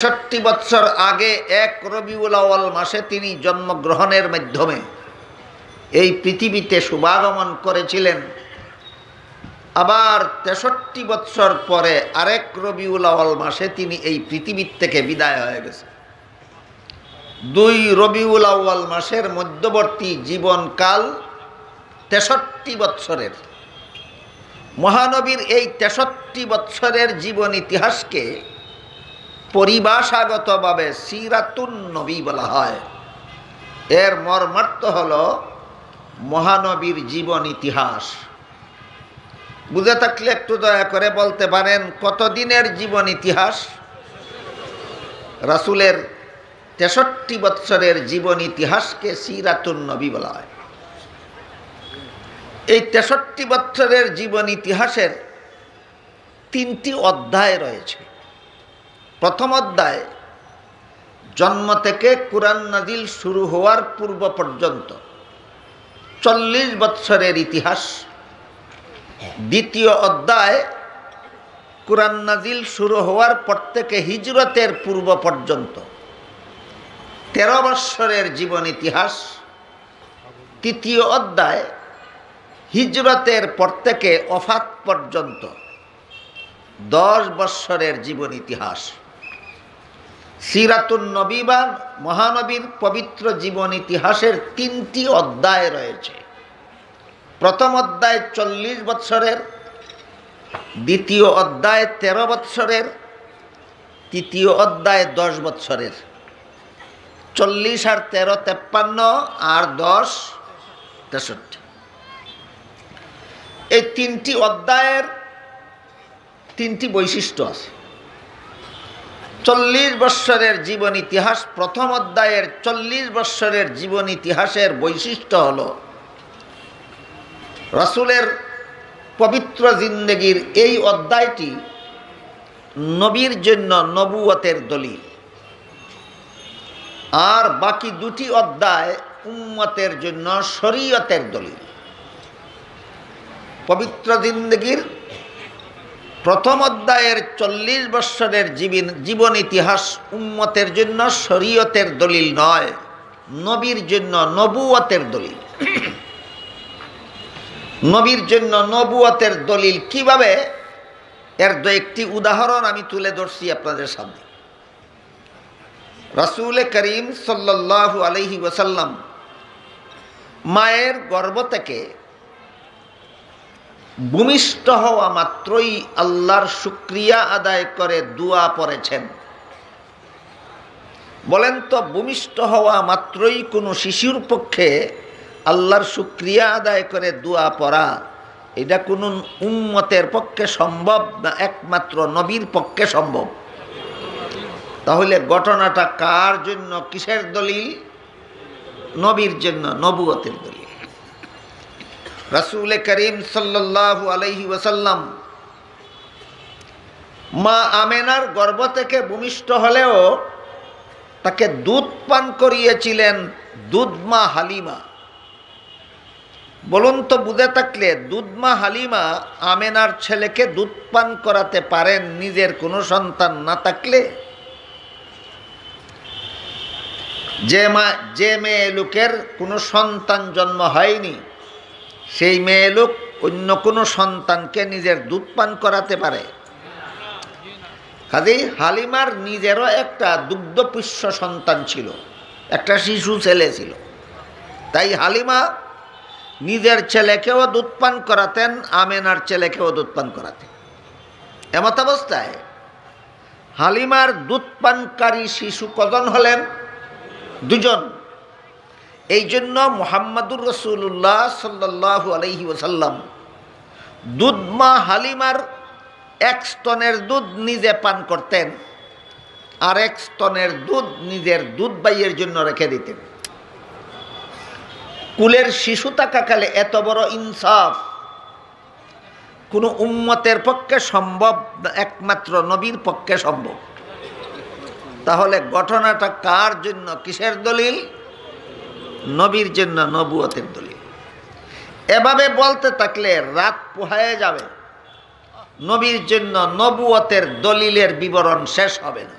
৬৬ বছর আগে ১ রবিউল আউয়াল মাসে তিনি জন্মগ্রহণের মাধ্যমে এই পৃথিবীতে শুভাগমন করেছিলেন। আবার ৬৩ বছর পরে আরেক রবিউল আউয়াল মাসে তিনি এই পৃথিবীর থেকে বিদায় হয়ে গেছেন। ২ রবিউল আউয়াল মাসের মধ্যবর্তী জীবনকাল ৬৩ বছরের। মহানবীর এই ৬৩ বছরের জীবন ইতিহাসকে পরিভাষাগতভাবে সিরাতুন নবী বলা হয়। এর মর্মার্থ হল মহানবীর জীবন ইতিহাস। বুঝে থাকলে একটু দয়া করে বলতে পারেন কতদিনের জীবন ইতিহাস? রাসূলের ৬৩ বছরের জীবন ইতিহাসকে সিরাতুন নবী বলা হয়। এই ৬৩ বছরের জীবন ইতিহাসের ৩টি অধ্যায় রয়েছে। প্রথম অধ্যায় জন্ম থেকে কুরআন নাজিল শুরু হওয়ার পূর্ব পর্যন্ত ৪০ বছরের ইতিহাস। দ্বিতীয় অধ্যায় কুরআন নাজিল শুরু হওয়ার পর থেকে হিজরতের পূর্ব পর্যন্ত ১৩ বছরের জীবন ইতিহাস। তৃতীয় অধ্যায় হিজরতের পর থেকে ওফাত পর্যন্ত ১০ বছরের জীবন ইতিহাস। সিরাতুন নবী বা মহানবীর পবিত্র জীবন ইতিহাসের ৩টি অধ্যায় রয়েছে। প্রথম অধ্যায় ৪০ বছরের, দ্বিতীয় অধ্যায় ১৩ বছরের, তৃতীয় অধ্যায় ১০ বছরের। ৪০ আর ১৩ ৫৩ আর ১০ ৬৩। এই ৩টি অধ্যায়ের ৩টি বৈশিষ্ট্য আছে। ৪০ বৎসরের জীবন ইতিহাস, প্রথম অধ্যায়ের ৪০ বৎসরের জীবন ইতিহাসের বৈশিষ্ট্য হল রাসূলের পবিত্র জিন্দেগির এই অধ্যায়টি নবীর জন্য নবুয়তের দলিল, আর বাকি দুটি অধ্যায় উম্মতের জন্য শরীয়তের দলিল। পবিত্র জিন্দেগির প্রথম অধ্যায়ের ৪০ বৎসরের জীবন ইতিহাস উম্মতের জন্য শরীয়তের দলিল নয়, নবীর জন্য নবুয়তের দলিল। নবীর জন্য নবুয়তের দলিল কিভাবে, এর একটি উদাহরণ আমি তুলে ধরছি আপনাদের সামনে। রাসূল করিম সাল্লাল্লাহু আলাইহি ওয়াসাল্লাম মায়ের গর্ভ থেকে ভূমিষ্ঠ হওয়া মাত্রই আল্লাহর শুকরিয়া আদায় করে দোয়া পড়েছেন। বলেন তো, ভূমিষ্ঠ হওয়া মাত্রই কোনো শিশুর পক্ষে আল্লাহর শুকরিয়া আদায় করে দোয়া পড়া, এটা কোনো উম্মতের পক্ষে সম্ভব না, একমাত্র নবীর পক্ষে সম্ভব। তাহলে ঘটনাটা কার জন্য, কিসের দলিল? নবীর জন্য, নবুয়তের দলিল। রাসূল করিম সাল্লাল্লাহু আলাইহি ওয়াসাল্লাম মা আমেনার গর্ভ থেকে ভূমিষ্ঠ হলেও তাকে দুধ পান করিয়েছিলেন দুধমা হালিমা। বলুন তো, বুঝে থাকলে দুধমা হালিমা আমেনার ছেলেকে দুধ পান করাতে পারেন নিজের কোনো সন্তান না থাকলে? যে মেয়ে লোকের কোনো সন্তান জন্ম হয়নি, সেই মেয়ে লোক অন্য কোনো সন্তানকে নিজের দুধ পান করাতে পারে? কাজেই হালিমার নিজেরও একটা দুগ্ধপুষ্য সন্তান ছিল, একটা শিশু ছেলে ছিল। তাই হালিমা নিজের ছেলেকেও দুধ পান করাতেন, আমেনার ছেলেকেও দুধ পান করাতেন। এমত অবস্থায় হালিমার দুধ পানকারী শিশু কজন হলেন? 2 জন। এই জন্য মুহাম্মাদুর রাসূলুল্লাহ সাল্লাল্লাহু আলাইহি ওয়াসাল্লাম দুধমা হালিমার 1 স্তনের দুধ নিজে পান করতেন, আর 1 স্তনের দুধ নিজের দুধ ভাইয়ের জন্য রেখে দিতেন। কুলের শিশু থাকাকালে এত বড় ইনসাফ কোনো উম্মতের পক্ষে সম্ভব না, একমাত্র নবীর পক্ষে সম্ভব। তাহলে ঘটনাটা কার জন্য, কিসের দলিল? নবীর জন্য, নবুয়তের দলিল। এভাবে বলতে থাকলে রাত পোহায়ে যাবে, নবীর জন্য নবুয়তের দলিলের বিবরণ শেষ হবে না।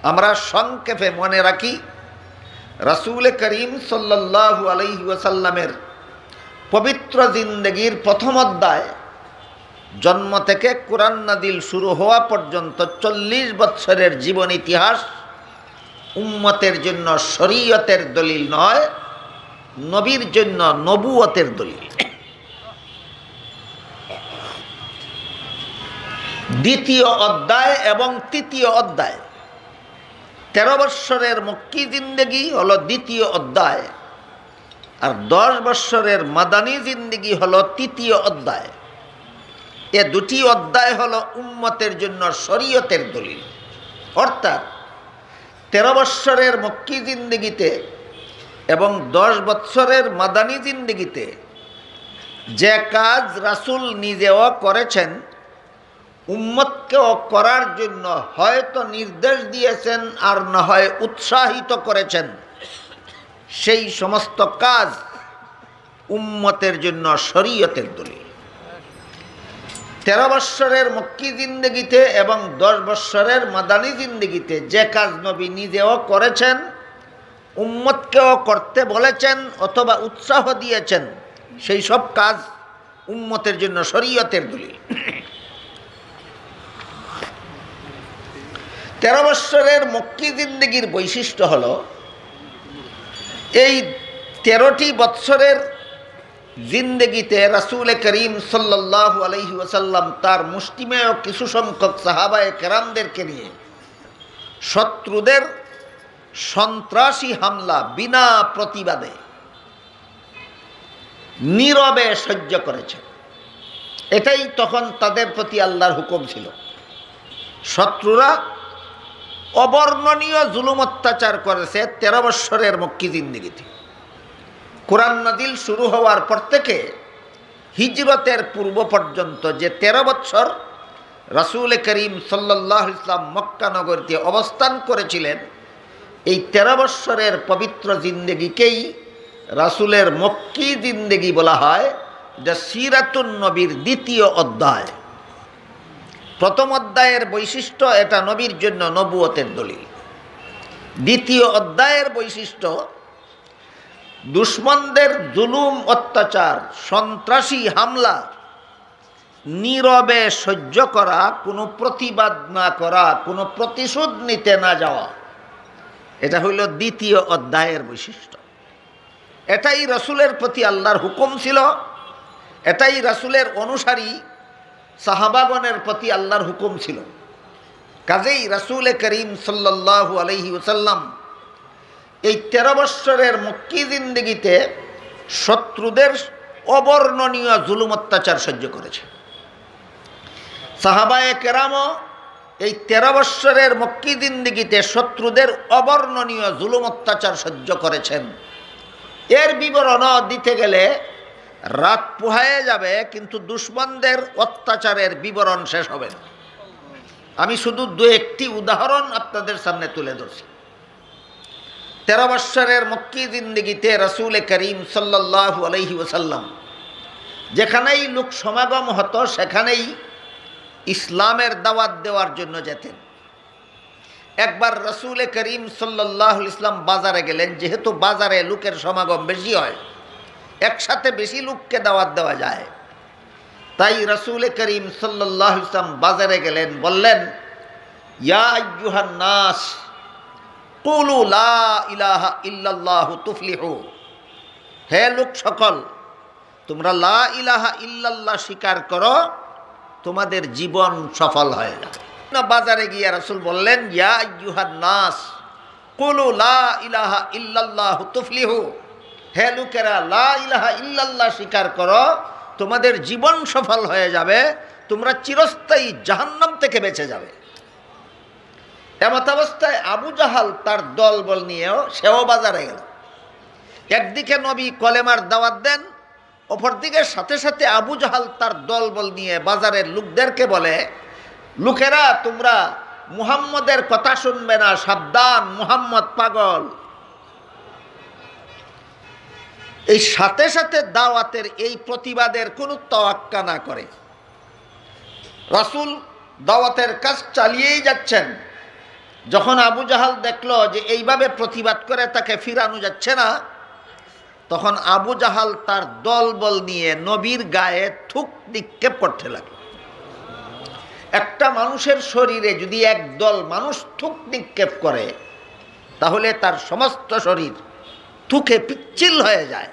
আমরা সংক্ষেপে মনে রাখি, রাসূল করিম সাল্লাল্লাহু আলাইহি ওয়াসাল্লামের পবিত্র জিন্দেগির প্রথম অধ্যায়, জন্ম থেকে কুরআন নাযিল শুরু হওয়া পর্যন্ত 40 বছরের জীবন ইতিহাস উম্মতের জন্য শরীয়তের দলিল নয়, নবীর জন্য নবুয়তের দলিল। দ্বিতীয় অধ্যায় এবং তৃতীয় অধ্যায়, 13 বৎসরের মক্কি জিন্দেগি হলো দ্বিতীয় অধ্যায়, আর 10 বৎসরের মাদানী জিন্দেগি হলো তৃতীয় অধ্যায়। এ দুটি অধ্যায় হলো উম্মতের জন্য শরীয়তের দলিল। অর্থাৎ 13 বৎসরের মক্কি জিন্দেগিতে এবং 10 বৎসরের মাদানী জিন্দেগিতে যে কাজ রাসূল নিজেও করেছেন, উম্মতকেও করার জন্য হয়তো নির্দেশ দিয়েছেন আর না হয় উৎসাহিত করেছেন, সেই সমস্ত কাজ উম্মতের জন্য শরীয়তের দলিল। 13 বৎসরের মক্কি জিন্দেগিতে এবং 10 বৎসরের মাদানী জিন্দেগিতে যে কাজ নবী নিজেও করেছেন, উম্মতকেও করতে বলেছেন অথবা উৎসাহ দিয়েছেন, সেই সব কাজ উম্মতের জন্য শরীয়তের দলিল। 13 বৎসরের মক্কি জিন্দেগির বৈশিষ্ট্য হলো, এই 13টি বৎসরের জিন্দেগিতে রাসূল করিম সাল্লাল্লাহু আলাইহি ওয়াসাল্লাম তার মুষ্টিমেয় কিছু সংখ্যক সাহাবায়ে কেরামদেরকে নিয়ে শত্রুদের সন্ত্রাসী হামলা বিনা প্রতিবাদে নীরবে সহ্য করেছেন। এটাই তখন তাদের প্রতি আল্লাহর হুকুম ছিল। শত্রুরা অবর্ণনীয় জুলুম অত্যাচার করেছে 13 বৎসরের মক্কি জিন্দেগিতে। কুরআন নাযিল শুরু হওয়ার পর থেকে হিজরতের পূর্ব পর্যন্ত যে 13 বৎসর রাসূল করিম সাল্লাল্লাহু আলাইহি ওয়াসাল্লাম মক্কা নগরীতে অবস্থান করেছিলেন, এই 13 বৎসরের পবিত্র জিন্দেগিকেই রাসূলের মক্কি জিন্দেগি বলা হয়, যা সিরাতুন নবীর দ্বিতীয় অধ্যায়। প্রথম অধ্যায়ের বৈশিষ্ট্য, এটা নবীর জন্য নবুয়তের দলিল। দ্বিতীয় অধ্যায়ের বৈশিষ্ট্য, দুশমনদের জুলুম অত্যাচার, সন্ত্রাসী হামলা নীরবে সহ্য করা, কোনো প্রতিবাদ না করা, কোনো প্রতিশোধ নিতে না যাওয়া, এটা হইল দ্বিতীয় অধ্যায়ের বৈশিষ্ট্য। এটাই রাসূলের প্রতি আল্লাহর হুকুম ছিল, এটাই রাসূলের অনুসারী সাহাবাগণের প্রতি আল্লাহর হুকুম ছিল। কাজেই রাসূল করিম সাল্লাল্লাহু আলাইহি ওয়াসাল্লাম এই 13 বৎসরের মক্কি জিন্দেগিতে শত্রুদের অবর্ণনীয় জুলুম অত্যাচার সহ্য করেছে। সাহাবায়ে কেরামও এই 13 বৎসরের মক্কি জিন্দেগিতে শত্রুদের অবর্ণনীয় জুলুম অত্যাচার সহ্য করেছেন। এর বিবরণ দিতে গেলে রাত পোহায়ে যাবে, কিন্তু দুশমনদের অত্যাচারের বিবরণ শেষ হবে না। আমি শুধু 2-1টি উদাহরণ আপনাদের সামনে তুলে ধরছি। 13 বৎসরের মক্কি জিন্দেগিতে রাসূল করিম সাল্লাল্লাহু আলাইহি ওয়াসাল্লাম যেখানেই লোক সমাগম হতো, সেখানেই ইসলামের দাওয়াত দেওয়ার জন্য যেতেন। একবার রাসূল করিম সাল্লাল্লাহু আলাইহি ওয়াসাল্লাম বাজারে গেলেন। যেহেতু বাজারে লোকের সমাগম বেশি হয়, একসাথে বেশি লোককে দাওয়াত দেওয়া যায়, তাই রাসূল করিম সাল্লাল্লাহু আলাইহি ওয়াসাল্লাম বাজারে গেলেন। বললেন, ইয়া আইয়ুহান নাস কুলু লা ইলাহা ইল্লাল্লাহু তুফলিহু। হে লোক সকল, তোমরা লা ইলাহা ইল্লাল্লাহ স্বীকার করো, তোমাদের জীবন সফল হয়ে যাবে। বাজারে গিয়ে রাসূল বললেন, ইয়া আইয়ুহান নাস কুলু লা ইলাহা ইল্লাল্লাহু তুফলিহু। হে লোকেরা, লা ইলাহা ইল্লাল্লাহ স্বীকার করো, তোমাদের জীবন সফল হয়ে যাবে, তোমরা চিরস্থায়ী জাহান্নাম থেকে বেঁচে যাবে। এমত অবস্থায় আবু জাহাল তার দলবল নিয়েও সেও বাজারে গেল। একদিকে নবী কলেমার দাওয়াত দেন, অপরদিকে সাথে সাথে আবু জাহাল তার দলবল নিয়ে বাজারের লোকদেরকে বলে, লোকেরা তোমরা মুহাম্মদের কথা শুনবে না, সাবধান, মুহাম্মদ পাগল। এই সাথে সাথে দাওয়াতের এই প্রতিবাদের কোনো তোয়াক্কা না করে রাসূল দাওয়াতের কাজ চালিয়েই যাচ্ছেন। যখন আবু জাহাল দেখলো যে এইভাবে প্রতিবাদ করে তাকে ফিরানো যাচ্ছে না, তখন আবু জাহাল তার দলবল নিয়ে নবীর গায়ে থুক নিক্ষেপ করতে লাগলো। একটা মানুষের শরীরে যদি একদল মানুষ থুক নিক্ষেপ করে, তাহলে তার সমস্ত শরীর থুকে পিচ্ছিল হয়ে যায়।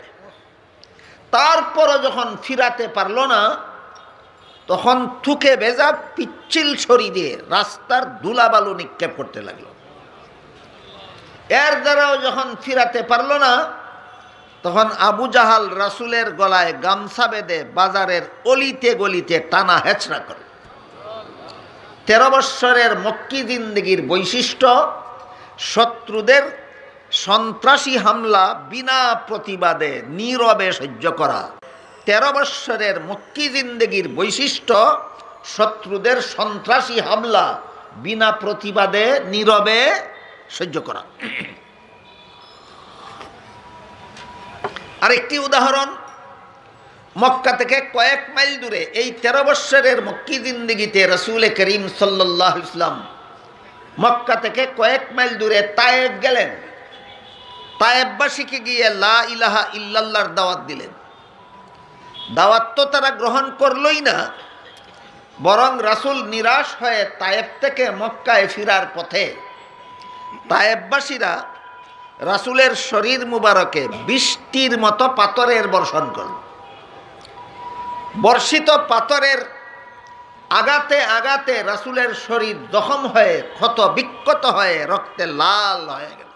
তারপরও যখন ফিরাতে পারল না, তখন থুকে ভেজা পিচ্ছিল শরীরে রাস্তার ধুলাবালু নিক্ষেপ করতে লাগলো। এর দ্বারাও যখন ফিরাতে পারল না, তখন আবু জাহাল রাসূলের গলায় গামছা বেঁধে বাজারের অলিতে গলিতে টানা হেঁচড়া করে। 13 বৎসরের মক্কি জিন্দেগির বৈশিষ্ট্য শত্রুদের সন্ত্রাসী হামলা বিনা প্রতিবাদে নীরবে সহ্য করা। 13 বৎসরের মক্কি জিন্দেগির বৈশিষ্ট্য শত্রুদের সন্ত্রাসী হামলা বিনা প্রতিবাদে নীরবে সহ্য করা। আরেকটি উদাহরণ, মক্কা থেকে কয়েক মাইল দূরে এই 13 বৎসরের মক্কি জিন্দেগিতে রাসূল করিম সাল্লাল্লাহু আলাইহি ওয়াসাল্লাম মক্কা থেকে কয়েক মাইল দূরে তায়েফ গেলেন। তায়েফবাসীকে গিয়ে লা ইলাহা ইল্লাল্লাহর দাওয়াত দিলেন। দাওয়াত তো তারা গ্রহণ করলই না, বরং রাসূল নিরাশ হয়ে তায়েফ থেকে মক্কায় ফেরার পথে তায়েফবাসীরা রাসূলের শরীর মুবারকে বৃষ্টির মতো পাথরের বর্ষণ করল। বর্ষিত পাথরের আঘাতে আঘাতে রাসূলের শরীর জখম হয়ে ক্ষত বিক্ষত হয়ে রক্তে লাল হয়ে গেল।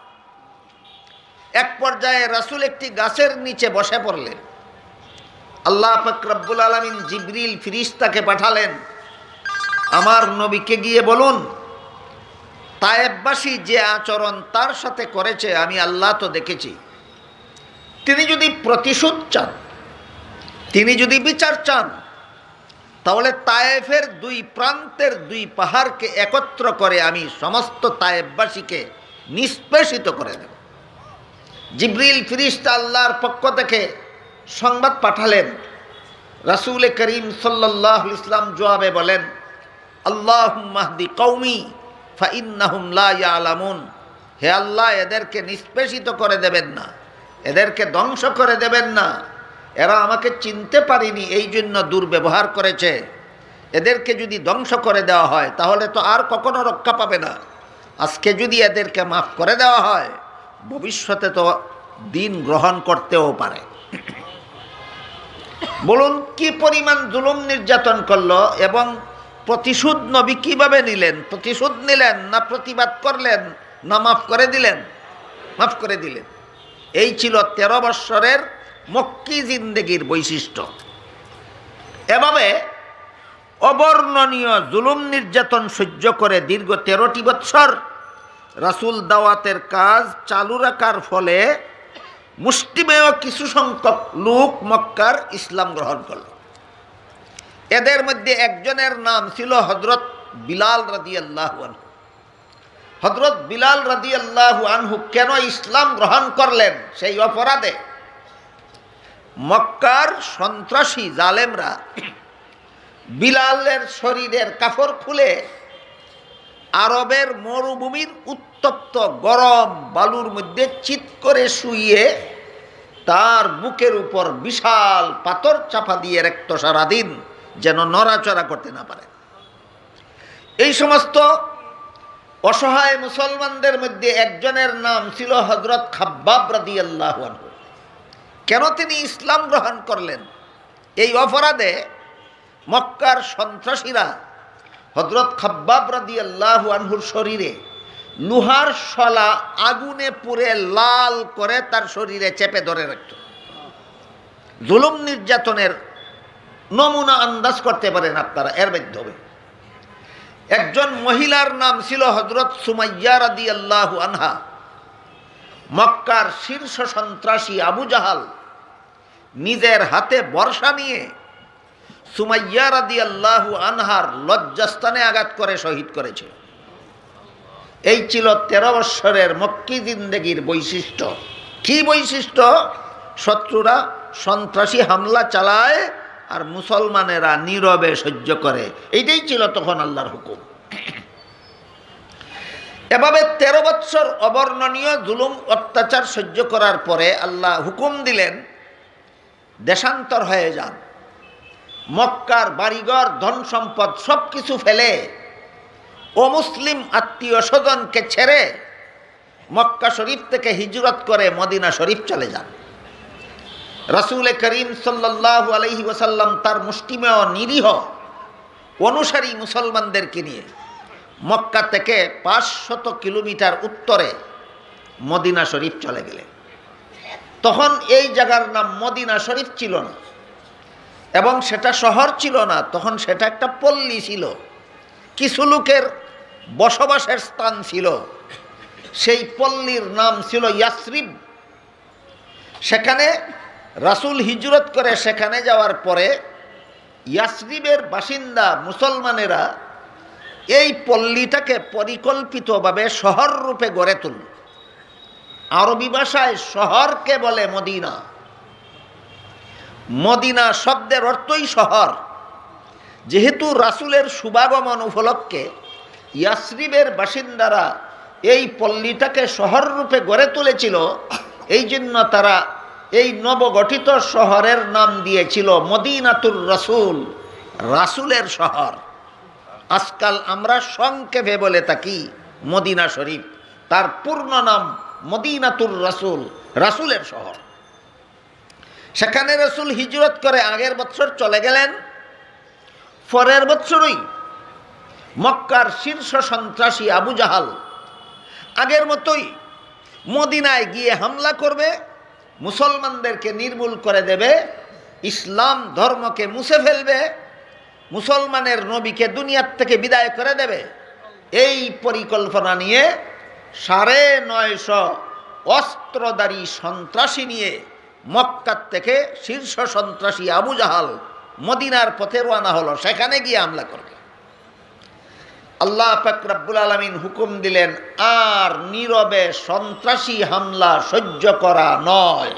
এক পর্যায়ে রাসূল একটি গাছের নিচে বসে পড়লেন। আল্লাহ পাক রব্বুল আলামিন জিবরিল ফেরেশতাকে পাঠালেন, আমার নবীকে গিয়ে বলুন, তায়েফবাসী যে আচরণ তার সাথে করেছে আমি আল্লাহ তো দেখেছি। তিনি যদি প্রতিশোধ চান, তিনি যদি বিচার চান, তাহলে তায়েফের 2 প্রান্তের 2 পাহাড়কে একত্র করে আমি সমস্ত তায়েফবাসীকে নিষ্পেষিত করে দেব। জিবরিল ফেরেশতা আল্লাহর পক্ষ থেকে সংবাদ পাঠালেন। রাসূল করিম সাল্লাল্লাহু আলাইহি ওয়াসাল্লাম জবাবে বলেন, আল্লাহুম্মা হদি কওমি ফাইন্নাহুম লা ইয়ালামুন। হে আল্লাহ, এদেরকে নিষ্পেষিত করে দেবেন না, এদেরকে ধ্বংস করে দেবেন না। এরা আমাকে চিনতে পারেনি, এই জন্য দুর্ব্যবহার করেছে। এদেরকে যদি ধ্বংস করে দেওয়া হয় তাহলে তো আর কখনো রক্ষা পাবে না। আজকে যদি এদেরকে মাফ করে দেওয়া হয়, ভবিষ্যতে তো দিন গ্রহণ করতেও পারে। বলুন কি পরিমাণ জুলুম নির্যাতন করলো, এবং প্রতিশোধ নবী কিভাবে নিলেন? প্রতিশোধ নিলেন না প্রতিবাদ করলেন না মাফ করে দিলেন? মাফ করে দিলেন। এই ছিল 13 বৎসরের মক্কি জিন্দেগির বৈশিষ্ট্য। এভাবে অবর্ণনীয় জুলুম নির্যাতন সহ্য করে দীর্ঘ 13টি বৎসর রাসূল দাওয়াতের কাজ চালু রাখার ফলে মুষ্টিমেয় কিছু সংখ্যক লোক মক্কার ইসলাম গ্রহণ করল। এদের মধ্যে একজনের নাম ছিল হযরত বিলাল রাদিয়াল্লাহু আনহু। হযরত বিলাল রাদিয়াল্লাহু আনহু কেন ইসলাম গ্রহণ করলেন? সেই অপরাধে মক্কার সন্ত্রাসী জালেমরা বিলালের শরীরের কাপড় খুলে আরবের মরুভূমির উত্তপ্ত গরম বালুর মধ্যে চিৎ করে শুইয়ে তার বুকের উপর বিশাল পাথর চাপা দিয়ে রাখত সারাদিন, যেন নড়াচড়া করতে না পারে। এই সমস্ত অসহায় মুসলমানদের মধ্যে একজনের নাম ছিল হযরত খাব্বাব রাদিয়াল্লাহু আনহু। কেন তিনি ইসলাম গ্রহণ করলেন? এই অপরাধে মক্কার সন্ত্রাসীরা হযরত খাব্বাব রাদিয়াল্লাহু আনহুর শরীরে লোহার শলা আগুনে পুড়ে লাল করে তার শরীরে চেপে ধরে রাখত। জুলুম নির্যাতনের নমুনা আন্দাজ করতে পারেন আপনারা এর মাধ্যমে। একজন মহিলার নাম ছিল হযরত সুমাইয়া রাদিয়াল্লাহু আনহা। মক্কার শীর্ষ সন্ত্রাসী আবু জাহাল নিজের হাতে বর্ষা নিয়ে সুমাইয়া রাদিয়াল্লাহু আনহার লজ্জাস্থানে আঘাত করে শহীদ করেছিল। এই ছিল 13 বৎসরের মক্কি জিন্দেগির বৈশিষ্ট্য। কি বৈশিষ্ট্য? শত্রুরা সন্ত্রাসী হামলা চালায় আর মুসলমানেরা নীরবে সহ্য করে। এইটাই ছিল তখন আল্লাহর হুকুম। এভাবে 13 বৎসর অবর্ণনীয় জুলুম অত্যাচার সহ্য করার পরে আল্লাহ হুকুম দিলেন দেশান্তর হয়ে যান। মক্কার বাড়িঘর ধন সম্পদ সব কিছু ফেলে অমুসলিম আত্মীয় স্বজনকে ছেড়ে মক্কা শরীফ থেকে হিজরত করে মদিনা শরীফ চলে যান। রাসূল করিম সাল্লাল্লাহু আলাইহি ওয়াসাল্লাম তার মুষ্টিমেয় নিরীহ অনুসারী মুসলমানদেরকে নিয়ে মক্কা থেকে 500 কিলোমিটার উত্তরে মদিনা শরীফ চলে গেলেন। তখন এই জায়গার নাম মদিনা শরীফ ছিল না এবং সেটা শহর ছিল না, তখন সেটা একটা পল্লী ছিল, কিছু লোকের বসবাসের স্থান ছিল। সেই পল্লীর নাম ছিল ইয়াসরিব। সেখানে রাসূল হিজরত করে সেখানে যাওয়ার পরে ইয়াসরিবের বাসিন্দা মুসলমানেরা এই পল্লীটাকে পরিকল্পিতভাবে শহর রূপে গড়ে তুলল। আরবি ভাষায় শহরকে বলে মদিনা। মদিনা শব্দের অর্থই শহর। যেহেতু রাসূলের শুভাগমন উপলক্ষে ইয়াসরিবের বাসিন্দারা এই পল্লীটাকে শহর রূপে গড়ে তুলেছিল, এই জন্য তারা এই নবগঠিত শহরের নাম দিয়েছিল মদিনাতুর রাসূল, রাসূলের শহর। আজকাল আমরা সংক্ষেপে বলে থাকি মদিনা শরীফ, তার পূর্ণ নাম মদিনাতুর রাসূল, রাসূলের শহর। সেখানে রাসূল হিজরত করে আগের বছর চলে গেলেন। পরের বছরই মক্কার শীর্ষ সন্ত্রাসী আবু জাহাল আগের মতোই মদিনায় গিয়ে হামলা করবে, মুসলমানদেরকে নির্মূল করে দেবে, ইসলাম ধর্মকে মুছে ফেলবে, মুসলমানের নবীকে দুনিয়ার থেকে বিদায় করে দেবে। এই পরিকল্পনা নিয়ে 950 অস্ত্রধারী সন্ত্রাসী নিয়ে মক্কা থেকে শীর্ষ সন্ত্রাসী আবু জাহাল মদিনার পথে রওনা হলো, সেখানে গিয়ে হামলা করবে। আল্লাহ পাক রব্বুল আলামিন হুকুম দিলেন, আর নীরবে সন্ত্রাসী হামলা সহ্য করা নয়।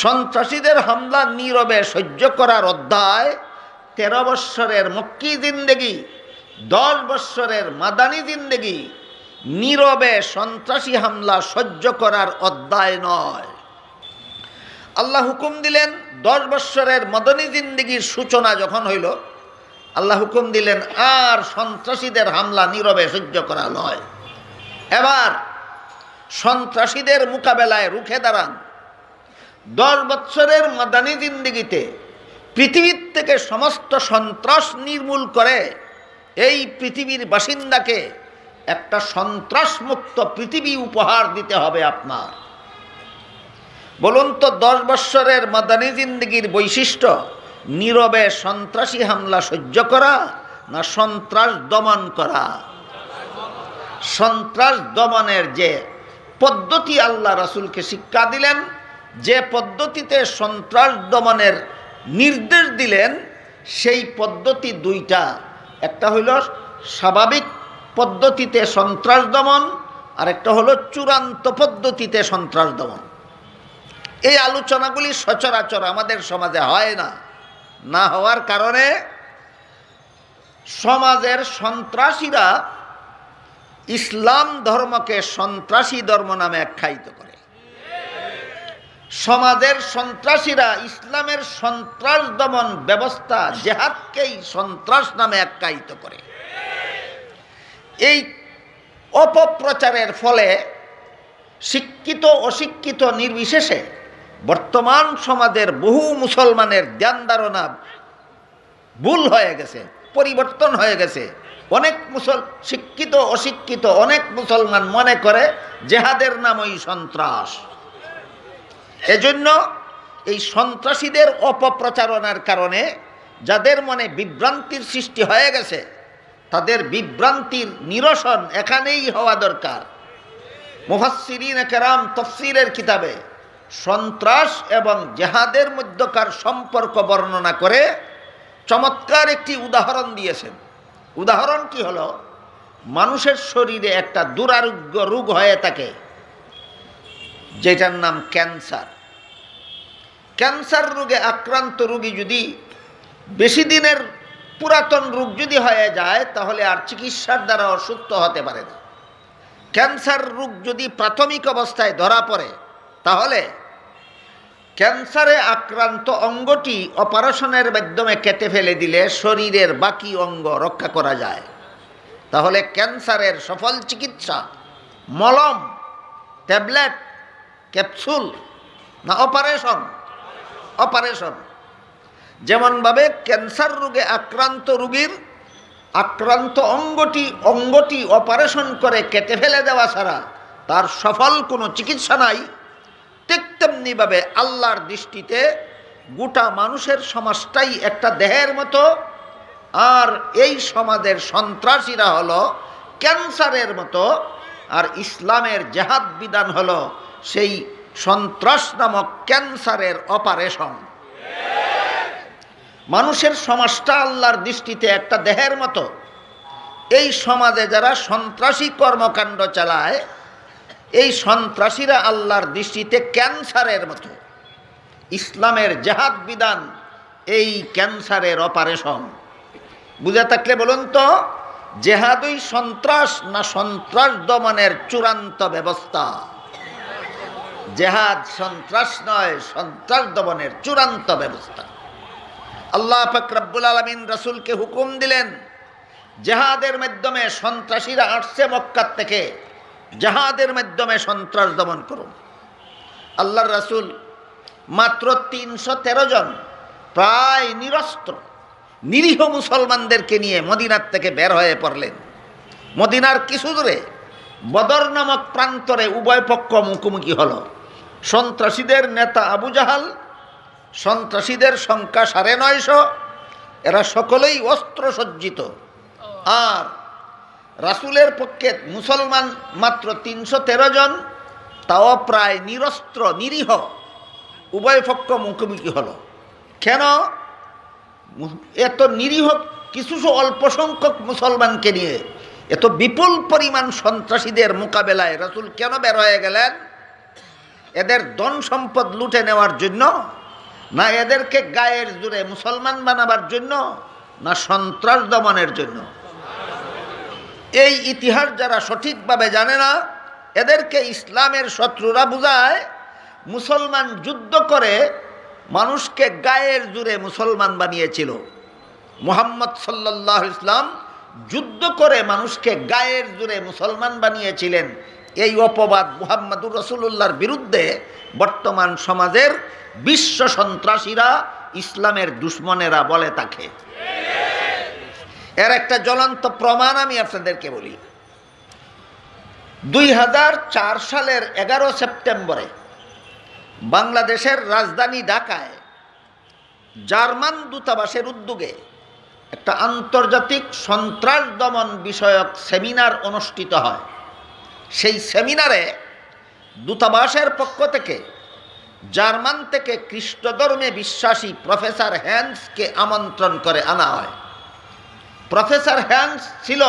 সন্ত্রাসীদের হামলা নীরবে সহ্য করার অধ্যায় 13 বৎসরের মক্কি জিন্দেগি, 10 বৎসরের মাদানী জিন্দেগি নীরবে সন্ত্রাসী হামলা সহ্য করার অধ্যায় নয়। আল্লাহ হুকুম দিলেন 10 বৎসরের মাদানী জিন্দেগির সূচনা যখন হইল, আল্লাহ হুকুম দিলেন আর সন্ত্রাসীদের হামলা নীরবে সহ্য করা নয়। এবার সন্ত্রাসীদের মোকাবেলায় রুখে দাঁড়ান। 10 বৎসরের মাদানী জিন্দেগিতে পৃথিবীর থেকে সমস্ত সন্ত্রাস নির্মূল করে এই পৃথিবীর বাসিন্দাকে একটা সন্ত্রাসমুক্ত পৃথিবী উপহার দিতে হবে আপনার। বলুন তো 10 বৎসরের মাদানী জিন্দেগির বৈশিষ্ট্য নীরবে সন্ত্রাসী হামলা সহ্য করা না সন্ত্রাস দমন করা? সন্ত্রাস দমনের যে পদ্ধতি আল্লাহ রাসূলকে শিক্ষা দিলেন, যে পদ্ধতিতে সন্ত্রাস দমনের নির্দেশ দিলেন, সেই পদ্ধতি দুইটা। একটা হইল স্বাভাবিক পদ্ধতিতে সন্ত্রাস দমন, আর একটা হলো চূড়ান্ত পদ্ধতিতে সন্ত্রাস দমন। এই আলোচনাগুলি সচরাচর আমাদের সমাজে হয় না। না হওয়ার কারণে সমাজের সন্ত্রাসীরা ইসলাম ধর্মকে সন্ত্রাসী ধর্ম নামে আখ্যায়িত করে। সমাজের সন্ত্রাসীরা ইসলামের সন্ত্রাস দমন ব্যবস্থা জিহাদকেই সন্ত্রাস নামে আখ্যায়িত করে। এই অপপ্রচারের ফলে শিক্ষিত অশিক্ষিত নির্বিশেষে বর্তমান সমাজের বহু মুসলমানের ধ্যান ধারণা ভুল হয়ে গেছে, পরিবর্তন হয়ে গেছে। অনেক শিক্ষিত অশিক্ষিত অনেক মুসলমান মনে করে জিহাদের নামই সন্ত্রাস। এজন্য এই সন্ত্রাসীদের অপপ্রচারণার কারণে যাদের মনে বিভ্রান্তির সৃষ্টি হয়ে গেছে, তাদের বিভ্রান্তির নিরসন এখানেই হওয়া দরকার। মুফাসসিরিনে কেরাম তাফসীরের কিতাবে সন্ত্রাস এবং জিহাদের মধ্যকার সম্পর্ক বর্ণনা করে চমৎকার একটি উদাহরণ দিয়েছেন। উদাহরণ কি হলো, মানুষের শরীরে একটা দুরারোগ্য রোগ হয়ে থাকে যেটার নাম ক্যান্সার। ক্যান্সার রোগে আক্রান্ত রোগী যদি বেশি দিনের পুরাতন রোগ যদি হয়ে যায়, তাহলে আর চিকিৎসার দ্বারা অসুস্থ হতে পারে না। ক্যান্সার রোগ যদি প্রাথমিক অবস্থায় ধরা পড়ে, তাহলে ক্যান্সারে আক্রান্ত অঙ্গটি অপারেশনের মাধ্যমে কেটে ফেলে দিলে শরীরের বাকি অঙ্গ রক্ষা করা যায়। তাহলে ক্যান্সারের সফল চিকিৎসা মলম, ট্যাবলেট, ক্যাপসুল না অপারেশন? অপারেশন। যেমনভাবে ক্যান্সার রোগে আক্রান্ত রোগীর আক্রান্ত অঙ্গটি অপারেশন করে কেটে ফেলে দেওয়া ছাড়া তার সফল কোনো চিকিৎসা নাই, ঠিক তেমনিভাবে আল্লাহর দৃষ্টিতে গোটা মানুষের সমাজটাই একটা দেহের মতো, আর এই সমাজের সন্ত্রাসীরা হলো ক্যান্সারের মতো, আর ইসলামের জেহাদ বিধান হলো সেই সন্ত্রাস নামক ক্যান্সারের অপারেশন। মানুষের সমাজটা আল্লাহর দৃষ্টিতে একটা দেহের মতো। এই সমাজে যারা সন্ত্রাসী কর্মকাণ্ড চালায়, এই সন্ত্রাসীরা আল্লাহর দৃষ্টিতে ক্যান্সারের মতো। ইসলামের জেহাদ বিধান এই ক্যান্সারের অপারেশন। বুঝে থাকলে বলুন তো, জেহাদই সন্ত্রাস না সন্ত্রাস দমনের চূড়ান্ত ব্যবস্থা? জেহাদ সন্ত্রাস নয়, সন্ত্রাস দমনের চূড়ান্ত ব্যবস্থা। আল্লাহ পাক রব্বুল আলামিন রাসূলকে হুকুম দিলেন, জেহাদের মাধ্যমে সন্ত্রাসীরা আসছে মক্কা থেকে, জেহাদের মাধ্যমে সন্ত্রাস দমন করুন। আল্লাহর রাসূল মাত্র ৩১৩ জন প্রায় নিরস্ত্র নিরীহ মুসলমানদেরকে নিয়ে মদিনার থেকে বের হয়ে পড়লেন। মদিনার কিছু দূরে বদর নামক প্রান্তরে উভয় পক্ষ মুখোমুখি হল। সন্ত্রাসীদের নেতা আবু জাহাল, সন্ত্রাসীদের সংখ্যা ৯৫০, এরা সকলেই অস্ত্র সজ্জিত। আর রাসূলের পক্ষে মুসলমান মাত্র ৩১৩ জন, তাও প্রায় নিরস্ত্র নিরীহ। উভয় পক্ষ মুখোমুখি হলো। কেন এত নিরীহ কিছু অল্প সংখ্যক মুসলমানকে নিয়ে এত বিপুল পরিমাণ সন্ত্রাসীদের মোকাবেলায় রাসূল কেন বের হয়ে গেলেন? এদের ধন সম্পদ লুটে নেওয়ার জন্য, না এদেরকে গায়ের জোরে মুসলমান বানাবার জন্য, না সন্ত্রাস দমনের জন্য? এই ইতিহাস যারা সঠিকভাবে জানে না, এদেরকে ইসলামের শত্রুরা বুঝায় মুসলমান যুদ্ধ করে মানুষকে গায়ের জোরে মুসলমান বানিয়েছিল। মুহাম্মদ সাল্লাল্লাহু আলাইহি ওয়াসাল্লাম যুদ্ধ করে মানুষকে গায়ের জোরে মুসলমান বানিয়েছিলেন। এই অপবাদ মুহাম্মদুর রাসূলুল্লাহর বিরুদ্ধে বর্তমান সমাজের বিশ্ব সন্ত্রাসীরা, ইসলামের দুশমনেরা বলে থাকে। এর একটা জ্বলন্ত প্রমাণ আমি আপনাদেরকে বলি। ২০০৪ সালের ১১ সেপ্টেম্বরে বাংলাদেশের রাজধানী ঢাকায় জার্মান দূতাবাসের উদ্যোগে একটা আন্তর্জাতিক সন্ত্রাস দমন বিষয়ক সেমিনার অনুষ্ঠিত হয়। সেই সেমিনারে দূতাবাসের পক্ষ থেকে জার্মান থেকে খ্রিস্ট ধর্মে বিশ্বাসী প্রফেসর হ্যান্সকে আমন্ত্রণ করে আনা হয়। প্রফেসর হ্যান্স ছিল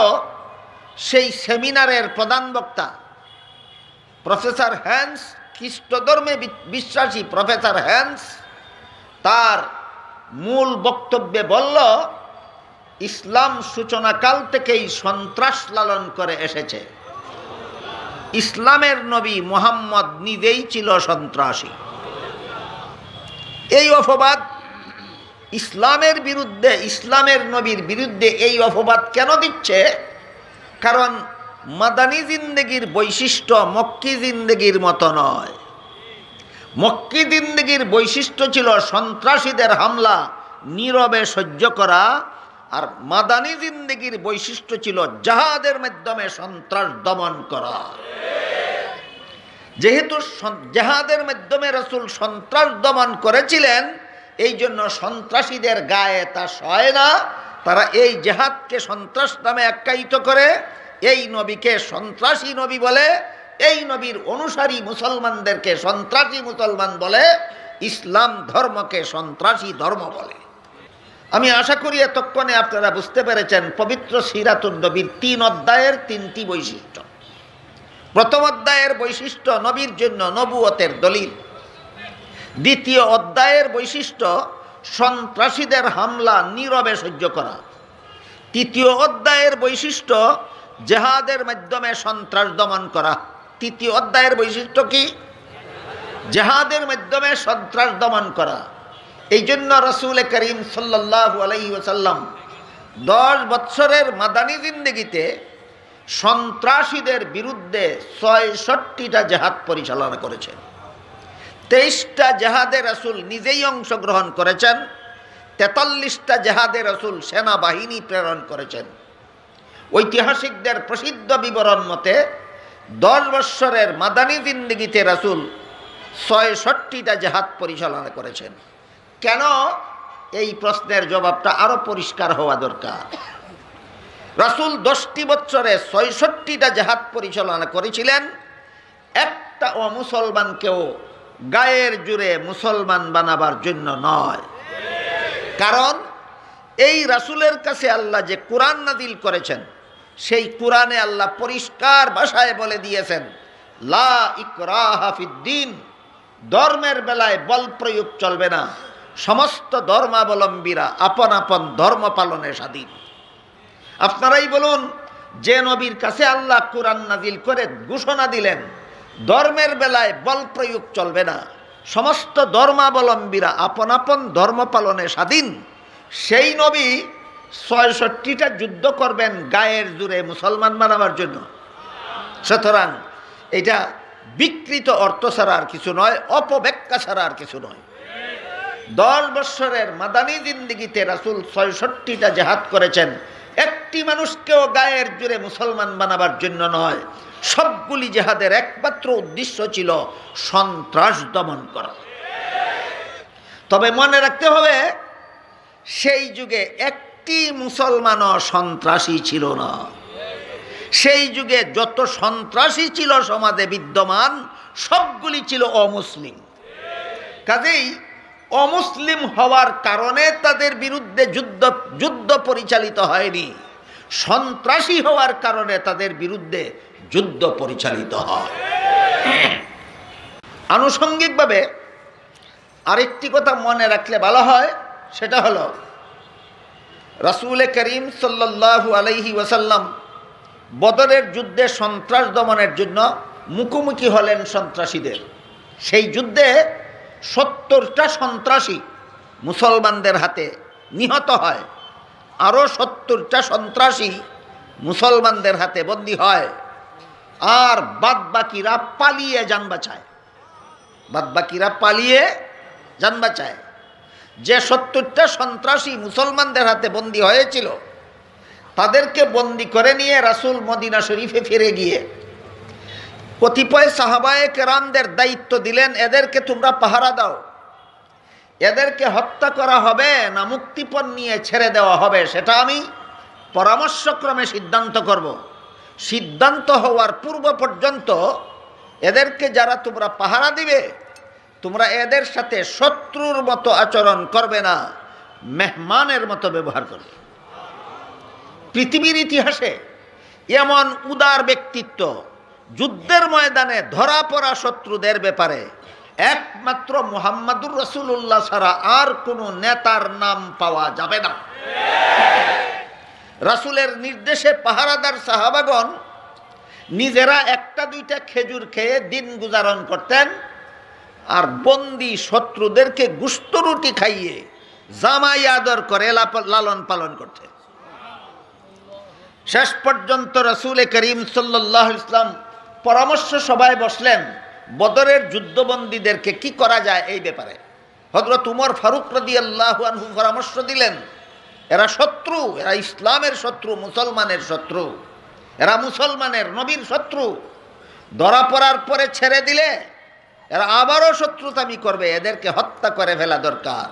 সেই সেমিনারের প্রধান বক্তা। প্রফেসর হ্যান্স, খ্রিস্ট ধর্মে বিশ্বাসী প্রফেসর হ্যান্স তার মূল বক্তব্যে বলল, ইসলাম সূচনাকাল থেকেই সন্ত্রাস লালন করে এসেছে। ইসলামের নবী মুহাম্মদ নিজেই ছিল সন্ত্রাসী। এই অপবাদ ইসলামের বিরুদ্ধে, ইসলামের নবীর বিরুদ্ধে এই অপবাদ কেন দিচ্ছে? কারণ মাদানী জিন্দেগির বৈশিষ্ট্য মক্কি জিন্দেগির মতো নয়। মক্কি জিন্দেগির বৈশিষ্ট্য ছিল সন্ত্রাসীদের হামলা নীরবে সহ্য করা, আর মাদানী জিন্দেগির বৈশিষ্ট্য ছিল জিহাদের মাধ্যমে সন্ত্রাস দমন করা। যেহেতু জিহাদের মাধ্যমে রাসূল সন্ত্রাস দমন করেছিলেন, এই জন্য সন্ত্রাসীদের গায়ে তা সয় না। তারা এই জিহাদকে সন্ত্রাস নামে আখ্যায়িত করে, এই নবীকে সন্ত্রাসী নবী বলে, এই নবীর অনুসারী মুসলমানদেরকে সন্ত্রাসী মুসলমান বলে, ইসলাম ধর্মকে সন্ত্রাসী ধর্ম বলে। আমি আশা করি এতক্ষণে আপনারা বুঝতে পেরেছেন পবিত্র সিরাতুন নবীর ৩ অধ্যায়ের ৩টি বৈশিষ্ট্য। প্রথম অধ্যায়ের বৈশিষ্ট্য নবীর জন্য নবুয়তের দলিল। দ্বিতীয় অধ্যায়ের বৈশিষ্ট্য সন্ত্রাসীদের হামলা নীরবে সহ্য করা। তৃতীয় অধ্যায়ের বৈশিষ্ট্য জেহাদের মাধ্যমে সন্ত্রাস দমন করা। তৃতীয় অধ্যায়ের বৈশিষ্ট্য কি? জেহাদের মাধ্যমে সন্ত্রাস দমন করা। এই জন্য রাসূল করিম সাল্লাল্লাহু আলাইহি ওয়াসাল্লাম 10 বছরের মাদানী জিন্দেগিতে সন্ত্রাসীদের বিরুদ্ধে 66টা জেহাদ পরিচালনা করেছেন। 23টা জেহাদে রাসূল নিজেই অংশগ্রহণ করেছেন। 43টা জেহাদে রাসূল সেনাবাহিনী প্রেরণ করেছেন। ঐতিহাসিকদের প্রসিদ্ধ বিবরণ মতে 10 বছরের মাদানী জিন্দেগিতে রাসূল 66টা জেহাদ পরিচালনা করেছেন। কেন? এই প্রশ্নের জবাবটা আরো পরিষ্কার হওয়া দরকার। রাসূল 10টি বছরে 66টা জেহাদ পরিচালনা করেছিলেন, একটা অমুসলমানকেও গায়ের জোরে মুসলমান বানাবার জন্য নয়। কারণ এই রাসূলের কাছে আল্লাহ যে কোরআন নাজিল করেছেন, সেই কোরআনে আল্লাহ পরিষ্কার ভাষায় বলে দিয়েছেন, লা ইকরাহা ফিদ্দিন, ধর্মের বেলায় বল প্রয়োগ চলবে না, সমস্ত ধর্মাবলম্বীরা আপন আপন ধর্ম পালনে স্বাধীন। আপনারাই বলুন, যে নবীর কাছে আল্লাহ কোরআন নাজিল করে ঘোষণা দিলেন ধর্মের বেলায় বল প্রয়োগ চলবে না, সমস্ত ধর্মাবলম্বীরা আপন আপন ধর্ম পালনে স্বাধীন, সেই নবী 66টা যুদ্ধ করবেন গায়ের জোরে মুসলমান বানাবার জন্য? সুতরাং এটা বিকৃত অর্থ ছাড়া আর কিছু নয়, অপব্যাখ্যা ছাড়া আর কিছু নয়। 10 বছরের মাদানী জিন্দেগিতে রাসূল 66টা জেহাদ করেছেন, একটি মানুষকেও গায়ের জোরে মুসলমান বানাবার জন্য নয়। সবগুলি জেহাদের একমাত্র উদ্দেশ্য ছিল সন্ত্রাস দমন করা। তবে মনে রাখতে হবে, সেই যুগে একটি মুসলমানও সন্ত্রাসী ছিল না। সেই যুগে যত সন্ত্রাসী ছিল সমাজে বিদ্যমান, সবগুলি ছিল অমুসলিম। কাজেই অমুসলিম হওয়ার কারণে তাদের বিরুদ্ধে যুদ্ধ পরিচালিত হয়নি, সন্ত্রাসী হওয়ার কারণে তাদের বিরুদ্ধে যুদ্ধ পরিচালিত হয়। আনুষঙ্গিকভাবে আরেকটি কথা মনে রাখলে ভালো হয়, সেটা হলো রাসূল করিম সাল্লাল্লাহু আলাইহি ওয়াসাল্লাম বদরের যুদ্ধে সন্ত্রাস দমনের জন্য মুখোমুখি হলেন সন্ত্রাসীদের। সেই যুদ্ধে 70টা সন্ত্রাসী মুসলমানদের হাতে নিহত হয়, আরও 70টা সন্ত্রাসী মুসলমানদের হাতে বন্দী হয়, আর বাদবাকিরা পালিয়ে যান বাঁচায়। বাদবাকিরা পালিয়ে যান বাঁচায়। যে 70টা সন্ত্রাসী মুসলমানদের হাতে বন্দী হয়েছিল, তাদেরকে বন্দী করে নিয়ে রাসূল মদিনা শরীফে ফিরে গিয়ে কতিপয় সাহাবায়ে কেরামদের দায়িত্ব দিলেন, এদেরকে তোমরা পাহারা দাও, এদেরকে হত্যা করা হবে না মুক্তিপণ নিয়ে ছেড়ে দেওয়া হবে সেটা আমি পরামর্শক্রমে সিদ্ধান্ত করব। সিদ্ধান্ত হওয়ার পূর্ব পর্যন্ত এদেরকে যারা তোমরা পাহারা দিবে, তোমরা এদের সাথে শত্রুর মতো আচরণ করবে না, মেহমানের মতো ব্যবহার করবে। পৃথিবীর ইতিহাসে এমন উদার ব্যক্তিত্ব, যুদ্ধের ময়দানে ধরা পড়া শত্রুদের ব্যাপারে একমাত্র মুহাম্মাদুর রাসূলুল্লাহ ছাড়া আর কোনো নেতার নাম পাওয়া যাবে না। রাসূলের নির্দেশে পাহারাদার সাহাবাগণ নিজেরা একটা দুইটা খেজুর খেয়ে দিন গুজারণ করতেন, আর বন্দি শত্রুদেরকে গুস্ত রুটি খাইয়ে জামাই আদর করে লালন পালন করতেন। শেষ পর্যন্ত রাসূল করিম সাল্লাল্লাহু আলাইহি ওয়াসাল্লাম পরামর্শ সভায় বসলেন, বদরের যুদ্ধবন্দীদেরকে কি করা যায় এই ব্যাপারে। হযরত উমর ফারুক রাদিয়াল্লাহু আনহু পরামর্শ দিলেন, এরা শত্রু, এরা ইসলামের শত্রু, মুসলমানের শত্রু, এরা মুসলমানের নবীর শত্রু, ধরা পড়ার পরে ছেড়ে দিলে এরা আবারও শত্রুতামি করবে, এদেরকে হত্যা করে ফেলা দরকার।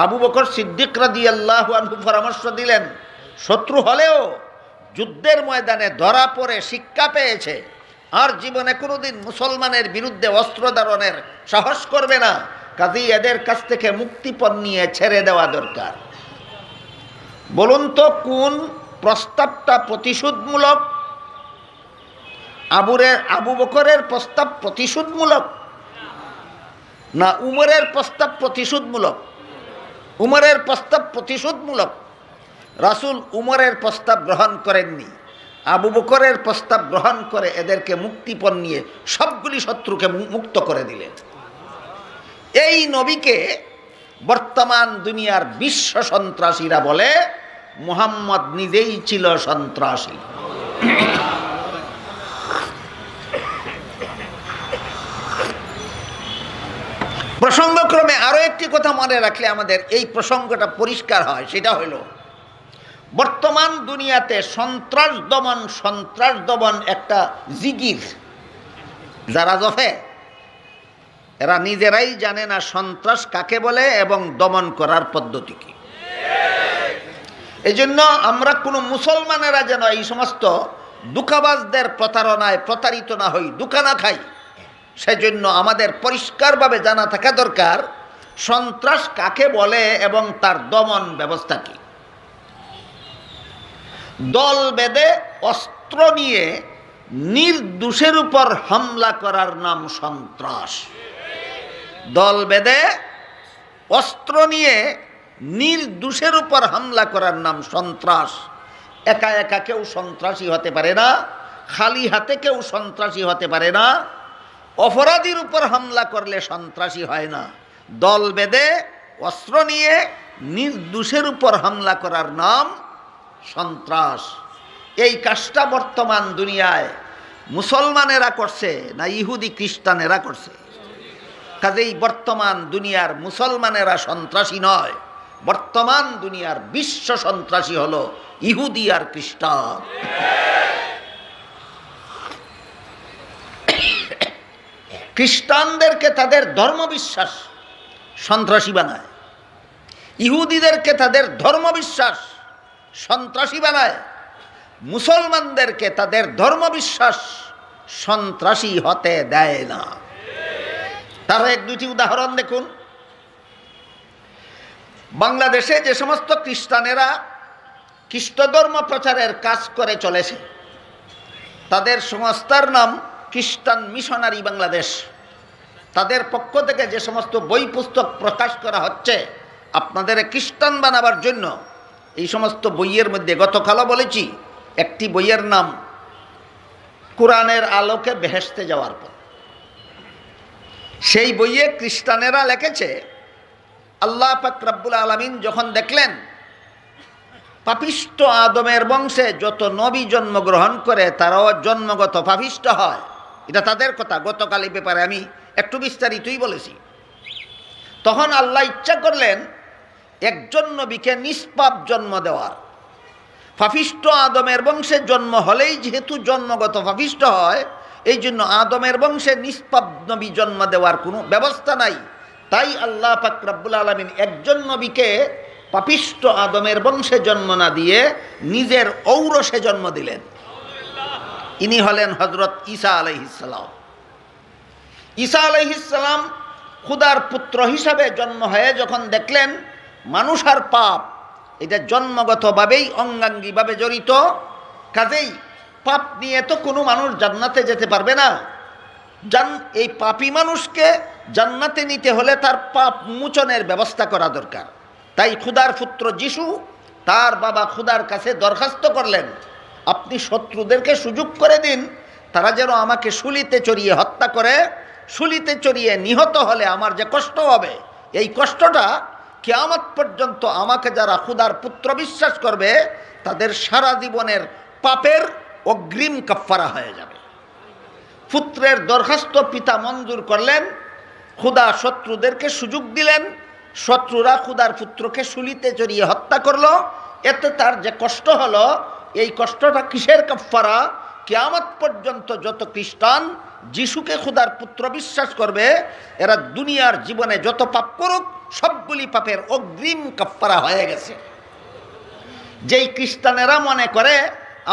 আবু বকর সিদ্দিক রাদিয়াল্লাহু আনহু পরামর্শ দিলেন, শত্রু হলেও যুদ্ধের ময়দানে ধরা পড়ে শিক্ষা পেয়েছে, আর জীবনে কোনোদিন মুসলমানের বিরুদ্ধে অস্ত্র ধারণের সাহস করবে না, কাজেই এদের কাছ থেকে মুক্তিপণ নিয়ে ছেড়ে দেওয়া দরকার। বলুন তো কোন প্রস্তাবটা প্রতিশোধমূলক? আবু বকরের প্রস্তাব প্রতিশোধমূলক না উমরের প্রস্তাব প্রতিশোধমূলক? উমরের প্রস্তাব প্রতিশোধমূলক। রাসূল উমরের প্রস্তাব গ্রহণ করেননি, আবু বকরের প্রস্তাব গ্রহণ করে এদেরকে মুক্তিপণ নিয়ে সবগুলি শত্রুকে মুক্ত করে দিলেন। এই নবীকে বর্তমান দুনিয়ার বিশ্ব সন্ত্রাসীরা বলে, মুহাম্মদ নিজেই ছিল সন্ত্রাসী। প্রসঙ্গক্রমে আরো একটি কথা মনে রাখলে আমাদের এই প্রসঙ্গটা পরিষ্কার হয়, সেটা হইল বর্তমান দুনিয়াতে সন্ত্রাস দমন একটা জিগির। যারা জফে এরা নিজেরাই জানে না সন্ত্রাস কাকে বলে এবং দমন করার পদ্ধতি কি। এই জন্য আমরা কোনো মুসলমানেরা যেন এই সমস্ত দুঃখাবাজদের প্রতারণায় প্রতারিত না হই, দুঃখা না খাই, সেজন্য আমাদের পরিষ্কারভাবে জানা থাকা দরকার সন্ত্রাস কাকে বলে এবং তার দমন ব্যবস্থা কি। দল বেঁধে অস্ত্র নিয়ে নির্দোষের উপর হামলা করার নাম সন্ত্রাস। দল বেঁধে অস্ত্র নিয়ে নির্দোষের উপর হামলা করার নাম সন্ত্রাস। একা একা কেউ সন্ত্রাসী হতে পারে না, খালি হাতে কেউ সন্ত্রাসী হতে পারে না। অপরাধীর উপর হামলা করলে সন্ত্রাসী হয় না। দল বেঁধে অস্ত্র নিয়ে নির্দোষের উপর হামলা করার নাম সন্ত্রাস। এই কাজটা বর্তমান দুনিয়ায় মুসলমানেরা করছে না ইহুদি খ্রিস্টানেরা করছে? কাজেই বর্তমান দুনিয়ার মুসলমানেরা সন্ত্রাসী নয়, বর্তমান দুনিয়ার বিশ্ব সন্ত্রাসী হলো ইহুদি আর খ্রিস্টান। খ্রিস্টানদেরকে তাদের ধর্মবিশ্বাস সন্ত্রাসী বানায়, ইহুদিদেরকে তাদের ধর্মবিশ্বাস সন্ত্রাসী বানায়, মুসলমানদেরকে তাদের ধর্মবিশ্বাস সন্ত্রাসী হতে দেয় না। তার এক দুটি উদাহরণ দেখুন। বাংলাদেশে যে সমস্ত খ্রিস্টানেরা খ্রিস্ট ধর্ম প্রচারের কাজ করে চলেছে, তাদের সংস্থার নাম খ্রিস্টান মিশনারি বাংলাদেশ। তাদের পক্ষ থেকে যে সমস্ত বই পুস্তক প্রকাশ করা হচ্ছে আপনাদের খ্রিস্টান বানাবার জন্য, এই সমস্ত বইয়ের মধ্যে গতকালও বলেছি একটি বইয়ের নাম কোরআনের আলোকে বেহেশতে যাওয়ার পথ। সেই বইয়ে খ্রিস্টানেরা লিখেছে আল্লাহ পাক রব্বুল আলামিন যখন দেখলেন পাপিষ্ট আদমের বংশে যত নবী জন্মগ্রহণ করে তারাও জন্মগত পাপিষ্ট হয়, এটা তাদের কথা, গতকাল এই ব্যাপারে আমি একটু বিস্তারিতই বলেছি। তখন আল্লাহ ইচ্ছা করলেন একজন নবীকে নিষ্পাপ জন্ম দেওয়ার। পাপিষ্ট আদমের বংশে জন্ম হলেই যেহেতু জন্মগত পাপিষ্ট হয়, এই জন্য আদমের বংশে নিষ্পাপ নবী জন্ম দেওয়ার কোনো ব্যবস্থা নাই। তাই আল্লাহ পাক রব্বুল আলামিন একজন নবীকে পাপিষ্ট আদমের বংশে জন্ম না দিয়ে নিজের ঔরসে জন্ম দিলেন। ইনি হলেন হযরত ঈসা আলাইহিস সালাম। ঈসা আলাইহিস সালাম খুদার পুত্র হিসাবে জন্ম হয়ে যখন দেখলেন মানুষ আর পাপ এটা জন্মগতভাবেই অঙ্গাঙ্গিভাবে জড়িত, কাজেই পাপ নিয়ে তো কোনো মানুষ জান্নাতে যেতে পারবে না। এই পাপী মানুষকে জান্নাতে নিতে হলে তার পাপ মোচনের ব্যবস্থা করা দরকার। তাই খুদার পুত্র যিশু তার বাবা খুদার কাছে দরখাস্ত করলেন, আপনি শত্রুদেরকে সুযোগ করে দিন, তারা যেন আমাকে শুলিতে চড়িয়ে হত্যা করে। শুলিতে চড়িয়ে নিহত হলে আমার যে কষ্ট হবে, এই কষ্টটা কিয়ামত পর্যন্ত আমাকে যারা খুদার পুত্র বিশ্বাস করবে তাদের সারা জীবনের পাপের অগ্রিম কাফফারা হয়ে যাবে। পুত্রের দরখাস্ত পিতা মঞ্জুর করলেন, খুদা শত্রুদেরকে সুযোগ দিলেন, শত্রুরা খুদার পুত্রকে শুলিতে চড়িয়ে হত্যা করলো। এতে তার যে কষ্ট হলো, এই কষ্টটা কিসের কাফফারা? কিয়ামত পর্যন্ত যত খ্রিস্টান যিশুকে খুদার পুত্র বিশ্বাস করবে এরা দুনিয়ার জীবনে যত পাপ করুক সবগুলি পাপের অগ্রিম কাফফারা হয়ে গেছে। যেই খ্রিস্টানেরা মনে করে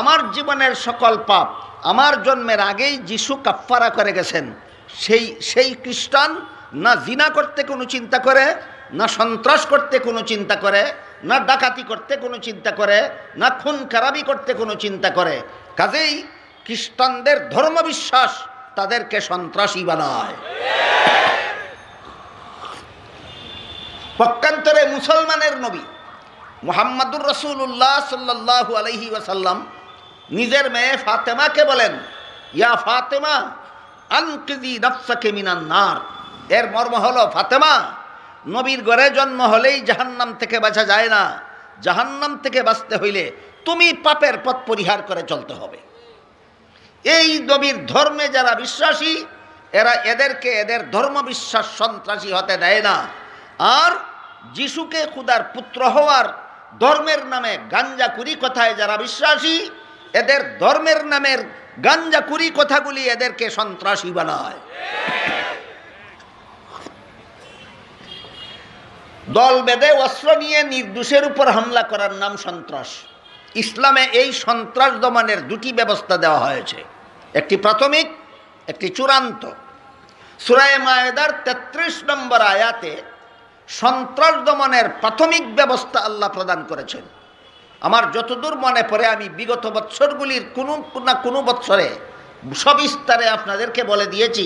আমার জীবনের সকল পাপ আমার জন্মের আগেই যিশু কাফফারা করে গেছেন, সেই খ্রিস্টান না জিনা করতে কোনো চিন্তা করে, না সন্ত্রাস করতে কোনো চিন্তা করে, না ডাকাতি করতে কোনো চিন্তা করে, না খুন খারাপি করতে কোনো চিন্তা করে। কাজেই খ্রিস্টানদের ধর্মবিশ্বাস তাদেরকে সন্ত্রাসী বানায়। পক্ষান্তরে মুসলমানের নবী মুহাম্মাদুর রাসূলুল্লাহ সাল্লাল্লাহু আলাইহি ওয়াসাল্লাম নিজের মেয়ে ফাতেমাকে বলেন, ইয়া ফাতেমা আনকিজি নাফসাকে মিনান নার। এর মর্ম হলো, ফাতেমা, নবীর ঘরে জন্ম হলেই জাহান্নাম থেকে বাঁচা যায় না। জাহান্নাম থেকে বাঁচতে হইলে তুমি পাপের পথ পরিহার করে চলতে হবে। এই নবীর ধর্মে যারা বিশ্বাসী, এরা এদেরকে এদের ধর্ম বিশ্বাস সন্ত্রাসী হতে দেয় না। আর যিশুকে খুদার পুত্র হওয়ার ধর্মের নামে গাঞ্জাকুরি কথায় যারা বিশ্বাসী, এদের ধর্মের নামের গাঞ্জাকুরি কথাগুলি এদেরকে সন্ত্রাসী বানায়। দল বেঁধে অস্ত্র নিয়ে নির্দোষের উপর হামলা করার নাম সন্ত্রাস। ইসলামে এই সন্ত্রাস দমনের দুটি ব্যবস্থা দেওয়া হয়েছে, একটি প্রাথমিক, একটি চূড়ান্ত। সূরা মায়েদার 33 নম্বর আয়াতে সন্ত্রাস দমনের প্রাথমিক ব্যবস্থা আল্লাহ প্রদান করেছেন। আমার যতদূর মনে পড়ে, আমি বিগত বৎসরগুলির কোনো না কোনো বৎসরে সবিস্তারে আপনাদেরকে বলে দিয়েছি।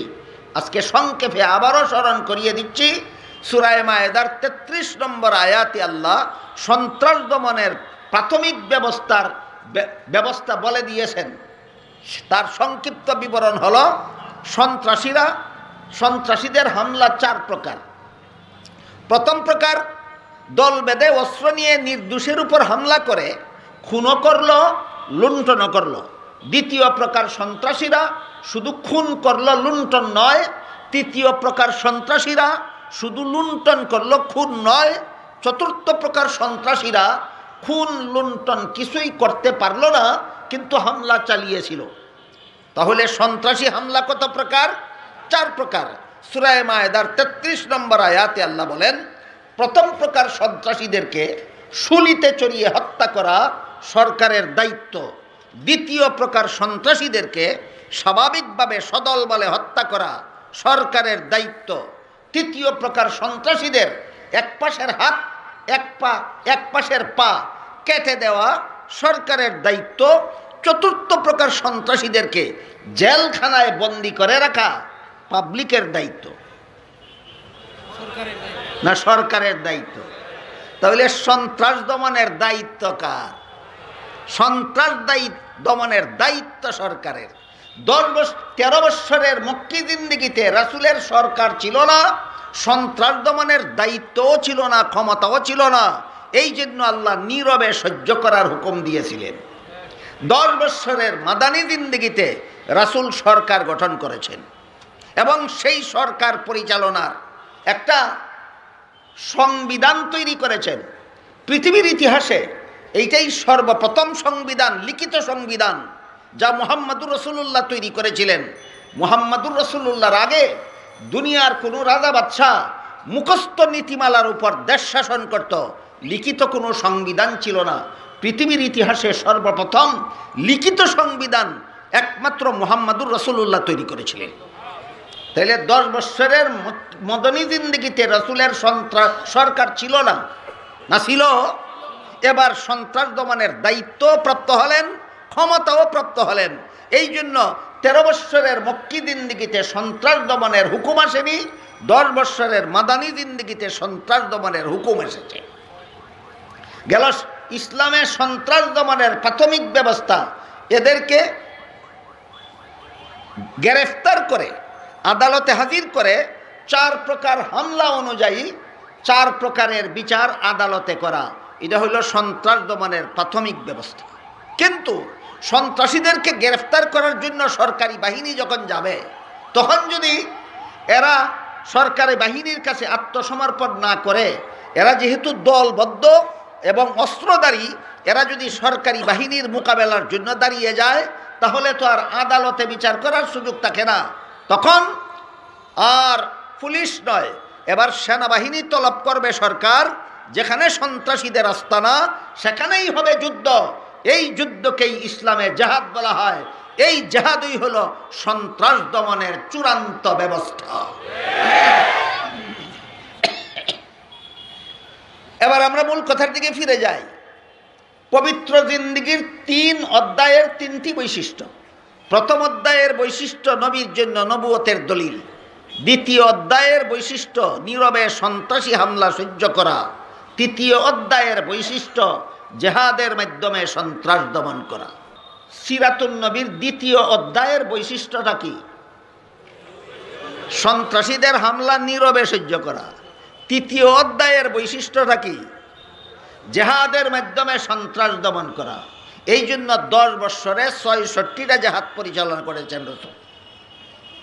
আজকে সংক্ষেপে আবারও স্মরণ করিয়ে দিচ্ছি। সূরা মায়েদার 33 নম্বর আয়াতে আল্লাহ সন্ত্রাস দমনের প্রাথমিক ব্যবস্থা বলে দিয়েছেন। তার সংক্ষিপ্ত বিবরণ হলো, সন্ত্রাসীদের হামলা 4 প্রকার। প্রথম প্রকার, দল বেঁধে অস্ত্র নিয়ে নির্দোষের উপর হামলা করে খুনও করল, লুণ্ঠনও করল। দ্বিতীয় প্রকার সন্ত্রাসীরা শুধু খুন করল, লুণ্ঠন নয়। তৃতীয় প্রকার সন্ত্রাসীরা শুধু লুণ্ঠন করল, খুন নয়। চতুর্থ প্রকার সন্ত্রাসীরা খুন লুণ্ঠন কিছুই করতে পারল না, কিন্তু হামলা চালিয়েছিল। তাহলে সন্ত্রাসী হামলা কত প্রকার? 4 প্রকার। সূরা মায়েদার 33 নম্বর আয়াতে আল্লাহ বলেন, প্রথম প্রকার সন্ত্রাসীদেরকে শুলিতে চড়িয়ে হত্যা করা সরকারের দায়িত্ব। দ্বিতীয় প্রকার সন্ত্রাসীদেরকে স্বাভাবিকভাবে সদল বলে হত্যা করা সরকারের দায়িত্ব। তৃতীয় প্রকার সন্ত্রাসীদের এক পাশের হাত, এক পাশের পা কেটে দেওয়া সরকারের দায়িত্ব। চতুর্থ প্রকার সন্ত্রাসীদেরকে জেলখানায় বন্দী করে রাখা পাবলিকের দায়িত্ব না সরকারের দায়িত্ব? তাহলে সন্ত্রাস দমনের দায়িত্ব কার? সন্ত্রাস দমনের দায়িত্ব সরকারের। 13 বৎসরের মক্কি জিন্দেগিতে রাসূলের সরকার ছিল না, সন্ত্রাস দমনের দায়িত্বও ছিল না, ক্ষমতাও ছিল না। এই জন্য আল্লাহ নীরবে সহ্য করার হুকুম দিয়েছিলেন। 10 বৎসরের মাদানী জিন্দেগিতে রাসূল সরকার গঠন করেছেন এবং সেই সরকার পরিচালনার একটা সংবিধান তৈরি করেছেন। পৃথিবীর ইতিহাসে এইটাই সর্বপ্রথম সংবিধান, লিখিত সংবিধান, যা মুহাম্মদুর রাসূলুল্লাহ তৈরি করেছিলেন। মুহাম্মদুর রাসূলুল্লাহর আগে দুনিয়ার কোনো রাজা বাদশাহ মুখস্থ নীতিমালার উপর দেশ শাসন করত, লিখিত কোনো সংবিধান ছিল না। পৃথিবীর ইতিহাসে সর্বপ্রথম লিখিত সংবিধান একমাত্র মুহাম্মদুর রাসূলুল্লাহ তৈরি করেছিলেন। তাহলে 10 বৎসরের মদনী জিন্দেগিতে রাসূলের সরকার ছিল না, না ছিল? এবার সন্ত্রাস দমনের দায়িত্ব প্রাপ্ত হলেন, ক্ষমতাও প্রাপ্ত হলেন। এই জন্য 13 বৎসরের মক্কি জিন্দেগিতে সন্ত্রাস দমনের হুকুম আসেনি, 10 বৎসরের মাদানী জিন্দেগিতে সন্ত্রাস দমনের হুকুম এসেছে। গেল ইসলামের সন্ত্রাস দমনের প্রাথমিক ব্যবস্থা। এদেরকে গ্রেফতার করে আদালতে হাজির করে 4 প্রকার হামলা অনুযায়ী 4 প্রকারের বিচার আদালতে করা। এটা হলো সন্ত্রাস দমনের প্রাথমিক ব্যবস্থা। কিন্তু সন্ত্রাসীদেরকে গ্রেফতার করার জন্য সরকারি বাহিনী যখন যাবে, তখন যদি এরা সরকারি বাহিনীর কাছে আত্মসমর্পণ না করে, এরা যেহেতু দলবদ্ধ এবং অস্ত্রধারী, এরা যদি সরকারি বাহিনীর মোকাবেলার জন্য দাঁড়িয়ে যায়, তাহলে তো আর আদালতে বিচার করার সুযোগ থাকে না। তখন আর পুলিশ নয়, এবার সেনাবাহিনী তলব করবে সরকার। যেখানে সন্ত্রাসীদের আস্তানা, সেখানেই হবে যুদ্ধ। এই যুদ্ধকেই ইসলামে জিহাদ বলা হয়। এই জিহাদই হলো সন্ত্রাস দমনের চূড়ান্ত ব্যবস্থা। এবার আমরা মূল কথার দিকে ফিরে যাই। পবিত্র জিন্দেগির 3 অধ্যায়ের 3টি বৈশিষ্ট্য। প্রথম অধ্যায়ের বৈশিষ্ট্য নবীর জন্য নবুয়তের দলিল। দ্বিতীয় অধ্যায়ের বৈশিষ্ট্য নীরবে সন্ত্রাসী হামলা সহ্য করা। তৃতীয় অধ্যায়ের বৈশিষ্ট্য জিহাদের মাধ্যমে সন্ত্রাস দমন করা। সিরাতুন নবীর দ্বিতীয় অধ্যায়ের বৈশিষ্ট্যটা কি? সন্ত্রাসীদের হামলা নীরবে সহ্য করা। তৃতীয় অধ্যায়ের বৈশিষ্ট্যটা কি? জেহাদের মাধ্যমে সন্ত্রাস দমন করা। এই জন্য 10 বৎসরে 66টা জেহাদ পরিচালনা করেছেন রাসূল।